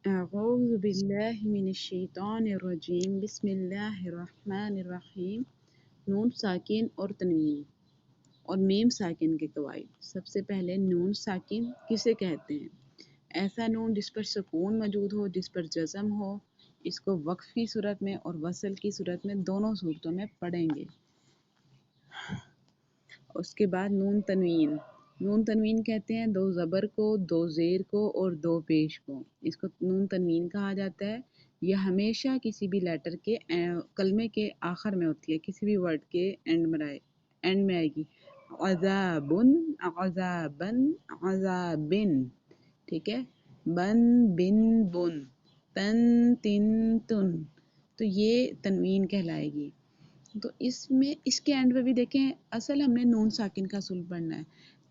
أعوذ بالله من الشیطان الرجیم بسم اللہ الرحمن الرحیم۔ نون ساکن اور تنوین اور میم ساکن کے قواعد۔ سب سے پہلے نون ساکن کسے کہتے ہیں؟ ایسا نون جس پر سکون موجود ہو، جس پر جزم ہو، اس کو وقف کی صورت میں اور وصل کی صورت میں دونوں صورتوں میں پڑھیں گے۔ اس کے بعد نون تنوین۔ نون تنوین کہتے ہیں دو زبر کو، دو زیر کو اور دو پیش کو، اس کو نون تنوین کہا جاتا ہے۔ یہ ہمیشہ کسی بھی لیٹر کے کلمے کے آخر میں ہوتی ہے، کسی بھی ورڈ کے اینڈ میں آئے گی۔ عذابن، عذابن، عذابن، ٹھیک ہے۔ بن، بن، بن، تن، تن، تن، تو یہ تنوین کہلائے گی۔ تو اس میں اس کے اینڈ پہ بھی دیکھیں، اصل ہم نے نون ساکن کا اصول پڑھنا ہے،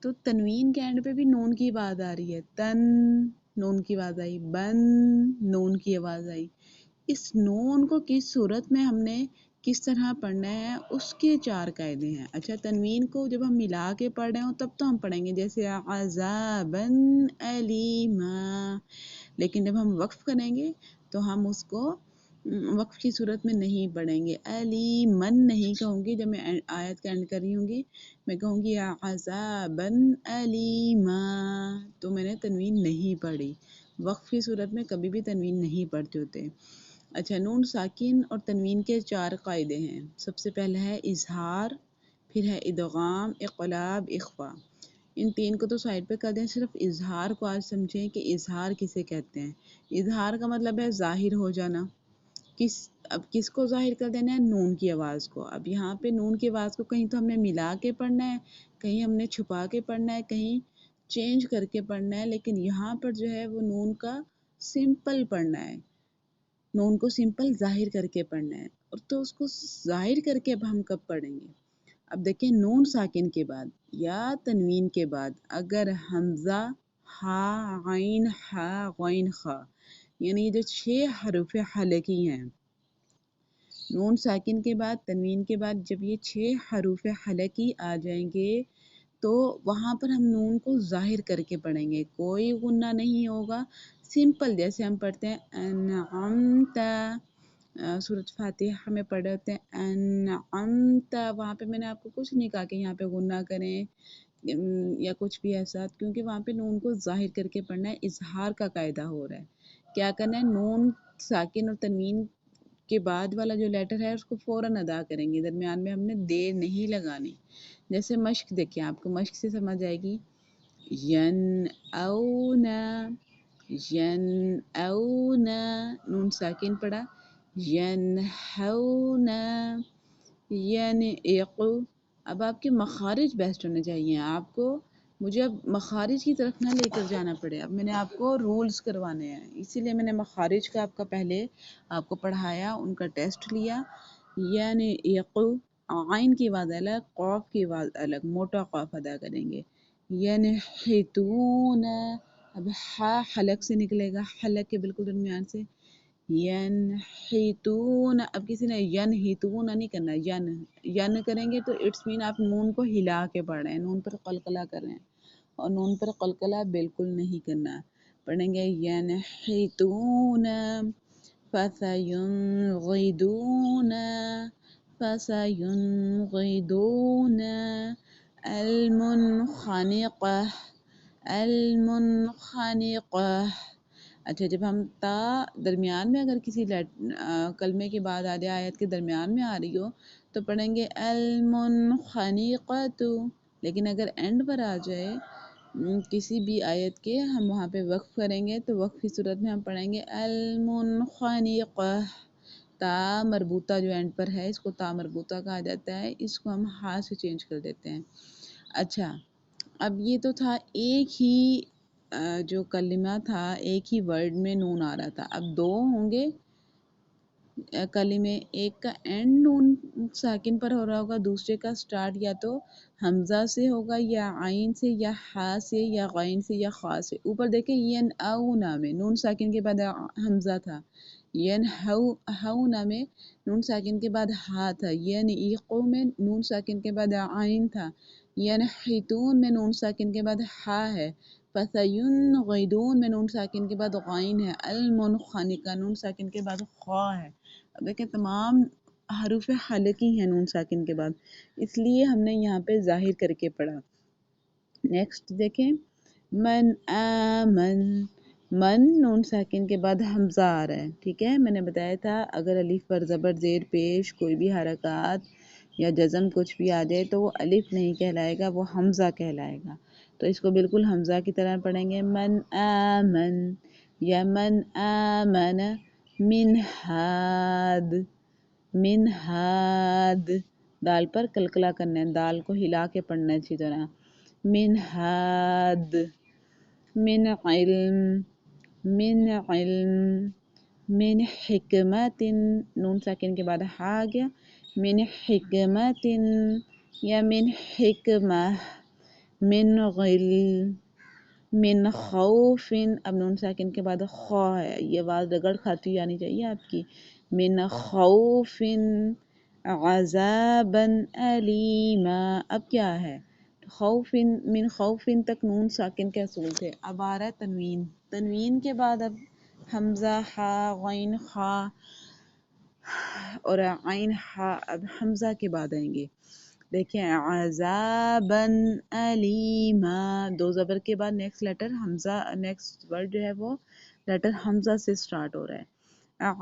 تو تنوین کے اینڈ پہ بھی نون کی آواز آ رہی ہے۔ تن، نون کی آواز آئی، بن، نون کی آواز آئی۔ اس نون کو کس صورت میں ہم نے کس طرح پڑھنا ہے، اس کے چار قاعدے ہیں۔ اچھا، تنوین کو جب ہم ملا کے پڑھ رہے ہوں تب تو ہم پڑھیں گے جیسے عذابن علیما، لیکن جب ہم وقف کریں گے تو ہم اس کو وقف کی صورت میں نہیں پڑھیں گے۔ علیمن نہیں کہوں گی، جب میں آیت کا اینڈ کر رہی ہوں گی میں کہوں گی عذابن علیما، تو میں نے تنوین نہیں پڑھی۔ وقف کی صورت میں کبھی بھی تنوین نہیں پڑھتے ہوتے۔ اچھا، نون ساکن اور تنوین کے چار قاعدے ہیں۔ سب سے پہلا ہے اظہار، پھر ہے ادغام، اقلاب، اخفا۔ ان تین کو تو سائڈ پہ کر دیں، صرف اظہار کو آج سمجھیں کہ اظہار کسے کہتے ہیں۔ اظہار کا مطلب ہے ظاہر ہو جانا۔ اب کس کو ظاہر کر دینا ہے؟ نون کی آواز کو۔ اب یہاں پہ نون کی آواز کو کہیں تو ہم نے ملا کے پڑھنا ہے، کہیں ہم نے چھپا کے پڑھنا ہے، کہیں چینج کر کے پڑھنا ہے، لیکن یہاں پر جو ہے وہ نون کا سمپل پڑھنا ہے، نون کو سمپل ظاہر کر کے پڑھنا ہے۔ اور تو اس کو ظاہر کر کے اب ہم کب پڑھیں گے؟ اب دیکھیں، نون ساکن کے بعد یا تنوین کے بعد اگر حمزہ، ہا، عین، ہا، غین، خا، یعنی یہ جو 6 حروف حلقی ہیں، نون ساکن کے بعد تنوین کے بعد جب یہ 6 حروف حلقی آ جائیں گے تو وہاں پر ہم نون کو ظاہر کر کے پڑھیں گے، کوئی غنہ نہیں ہوگا، سمپل جیسے ہم پڑھتے ہیں انعمت، سورۃ فاتحہ میں پڑھے ہوتے ہیں انعمت، وہاں پہ میں نے آپ کو کچھ نہیں کہا کہ یہاں پہ غنہ کریں یا کچھ بھی ایسا، کیونکہ وہاں پہ نون کو ظاہر کر کے پڑھنا ہے، اظہار کا قاعدہ ہو رہا ہے۔ کیا کرنا ہے؟ نون ساکن اور تنوین کے بعد والا جو لیٹر ہے اس کو فوراً ادا کریں گے، درمیان میں ہم نے دیر نہیں لگانی۔ جیسے مشق دیکھیں، آپ کو مشق سے سمجھ آئے گی۔ ین اونا، ین اونا، نون ساکن پڑا، ین ہونا، ین ایقو۔ اب آپ کے مخارج بیسٹ ہونے چاہیے، آپ کو مجھے اب مخارج کی طرف نہ لے کر جانا پڑے، اب میں نے آپ کو رولز کروانے ہیں، اسی لیے میں نے مخارج کا آپ کا پہلے آپ کو پڑھایا، ان کا ٹیسٹ لیا۔ یعنی یقو، عین کی آواز الگ، قاف کی آواز الگ، موٹا قاف ادا کریں گے۔ ینحتون، اب ہا حلق سے نکلے گا، حلق کے بالکل درمیان سے۔ ینحتون، اب کسی نے ینحتون نہیں کرنا، ین کریں گے تو اٹس مین آپ نون کو ہلا کے پڑھ رہے ہیں، نون پر قلقلہ کر رہے ہیں، اور نون پر قلقلہ بالکل نہیں کرنا۔ پڑھیں گے ینحتون، فَسَيُنْغِضُونَ، فَسَيُنْغِضُونَ، الْمُنْخَنِقَةُ، الْمُنْخَنِقَةُ۔ اچھا، جب ہم تا درمیان میں اگر کسی کلمے کے بعد آ جائے، آیت کے درمیان میں آ رہی ہو تو پڑھیں گے المنخنقۃ، لیکن اگر اینڈ پر آ جائے کسی بھی آیت کے، ہم وہاں پہ وقف کریں گے تو وقف کی صورت میں ہم پڑھیں گے المنخنقہ۔ تا مربوطہ جو اینڈ پر ہے اس کو تا مربوطہ کہا جاتا ہے، اس کو ہم ہا سے چینج کر دیتے ہیں۔ اچھا، اب یہ تو تھا ایک ہی جو کلمہ تھا، ایک ہی ورڈ میں نون آ رہا تھا، اب دو ہوں گے کلمے، ایک کا اینڈ نون ساکن پر ہو رہا ہوگا، دوسرے کا سٹارٹ یا تو حمزہ سے ہوگا یا عین سے یا ہا سے یا غین سے یا خا سے۔ اوپر دیکھیں ین اونا میں نون ساکن کے بعد حمزہ تھا، ین ہونا میں نون ساکن کے بعد ہا تھا، ین ایقو میں نون ساکن کے بعد عین تھا، ین حیتون میں نون ساکن کے بعد ہا ہے، فَسَيُنْغِدُونَ میں نون ساکن کے بعد غائن ہے، المنخنقہ نون ساکن کے بعد خا ہے. اب دیکھیں تمام حروف حلقی ہیں نون ساکن کے بعد، اس لیے ہم نے یہاں پہ ظاہر کر کے پڑھا. نیکسٹ دیکھیں من آمن، من نون ساکن کے بعد حمزہ آ رہا ہے. ٹھیک ہے، میں نے بتایا تھا اگر الف پر زبر زیر پیش کوئی بھی حرکات یا جزم کچھ بھی آ جائے تو وہ الف نہیں کہلائے گا، وہ حمزہ کہلائے گا. تو اس کو بالکل حمزہ کی طرح پڑھیں گے، من آمن یا من آمن من ہاد، من ہاد. دال پر کلکلا کرنا ہے، دال کو ہلا کے پڑھنا ہے اچھی طرح. من ہاد، من علم، من علم، من حکمت نون ساکن کے بعد ہا آ گیا، من حکمت یا من حکمہ. من غل، من خوف، اب نون ساکن کے بعد خا ہے، یہ آواز رگڑ کھاتی ہوئی آنی چاہیے آپ کی. من خوف عذابا علیما، اب کیا ہے خوف، من خوف تک نون ساکن کے اصول تھے. اب آ رہا ہے تنوین، تنوین کے بعد اب حمزہ ہا غین خا اور عین ہا اب حمزہ کے بعد آئیں گے. دیکھیں عذابا علیما، دو زبر کے بعد نیکسٹ لیٹر حمزہ، نیکسٹ ورڈ جو ہے وہ لیٹر حمزہ سے سٹارٹ ہو رہا ہے.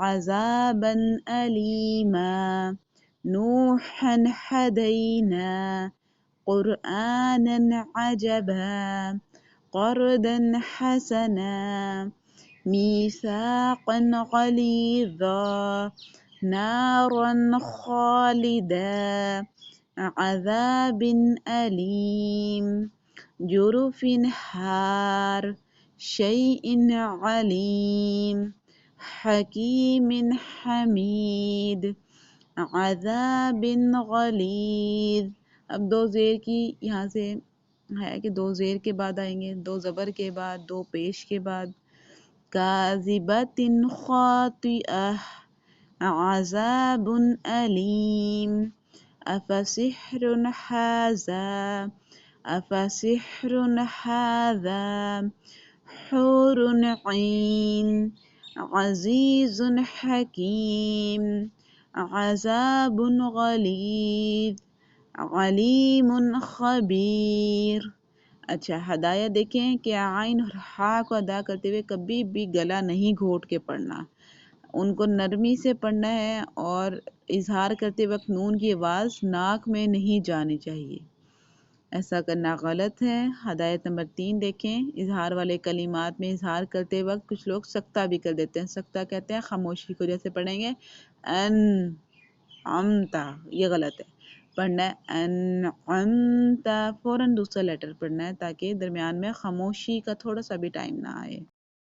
عذابا علیما، نوحا ہدینا، قرآنا عجبا، قردا حسنا، میثاقا غلیظا، نارا خالدا، عذاب أليم، جرف حار، شيء عليم، حكيم حميد، عذاب غلیظ. اب دو زیر کی یہاں سے ہے کہ دو زیر کے بعد آئیں گے، دو زبر کے بعد، دو پیش کے بعد. کاذبۃ خاطئہ، عذاب علیم، افسحر ھذا، افسحر ھذا، حور عین، عزیز حکیم، عذاب غلیظ، علیم خبیر. اچھا ہدایت دیکھیں کہ عین اور ہا کو ادا کرتے ہوئے کبھی بھی گلا نہیں گھونٹ کے پڑھنا، ان کو نرمی سے پڑھنا ہے اور اظہار کرتے وقت نون کی آواز ناک میں نہیں جانی چاہیے، ایسا کرنا غلط ہے. ہدایت نمبر 3 دیکھیں، اظہار والے کلمات میں اظہار کرتے وقت کچھ لوگ سکتہ بھی کر دیتے ہیں، سکتہ کہتے ہیں خاموشی کو، جیسے پڑھیں گے ان عمتا، یہ غلط ہے. پڑھنا ہے انعمتا، فوراً دوسرا لیٹر پڑھنا ہے تاکہ درمیان میں خاموشی کا تھوڑا سا بھی ٹائم نہ آئے.